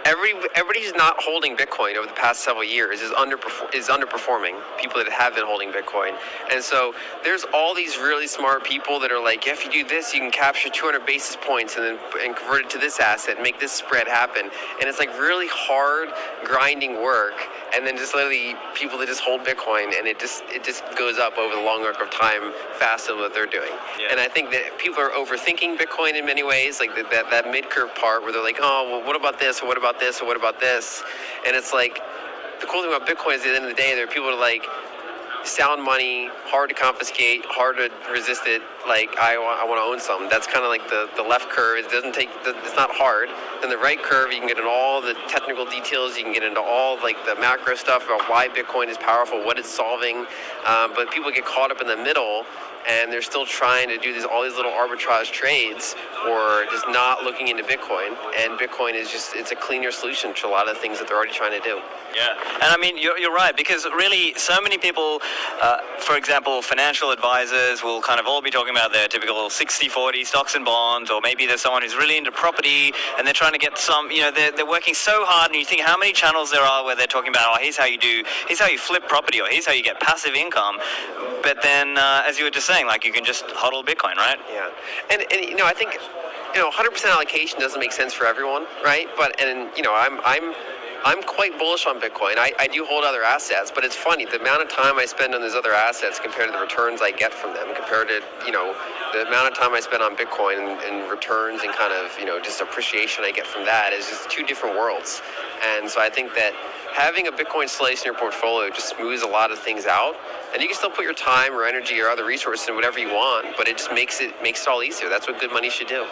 everybody who's not holding Bitcoin over the past several years is underperforming people that have been holding Bitcoin. And so there's all these really smart people that are like, yeah, if you do this, you can capture 200 basis points and convert it to this asset and make this spread happen. And it's like really hard grinding work, and then just literally people that just hold Bitcoin, and it just goes up over the long arc of time faster than what they're doing. Yeah. And I think that people are overthinking Bitcoin in many ways, like that mid-curve part where they're like, oh, well, what about this, or what about this, or what about this? And it's like, the cool thing about Bitcoin is at the end of the day, there are people that are like, sound money, hard to confiscate, hard to resist it, like I want to own some. That's kind of like the left curve. It doesn't take, it's not hard. Then the right curve, you can get into all the technical details, you can get into all like the macro stuff about why Bitcoin is powerful, what it's solving, but people get caught up in the middle, and they're still trying to do all these little arbitrage trades, or just not looking into Bitcoin. And Bitcoin is it's a cleaner solution to a lot of the things that they're already trying to do. Yeah, and I mean, you're right, because really so many people, for example, financial advisors will kind of all be talking about their typical 60-40 stocks and bonds, or maybe there's someone who's really into property and they're trying to get some, they're working so hard, and you think how many channels there are where they're talking about, oh, here's how you flip property, or here's how you get passive income. But then, as you were just saying, like, you can just hodl Bitcoin, right? Yeah, and I think 100% allocation doesn't make sense for everyone, right? But I'm quite bullish on Bitcoin. I do hold other assets, but it's funny, the amount of time I spend on those other assets compared to the returns I get from them, compared to, the amount of time I spend on Bitcoin and returns and kind of, just appreciation I get from that is just two different worlds. And so I think that having a Bitcoin slice in your portfolio just smooths a lot of things out. And you can still put your time or energy or other resources in whatever you want, but it just makes it all easier. That's what good money should do.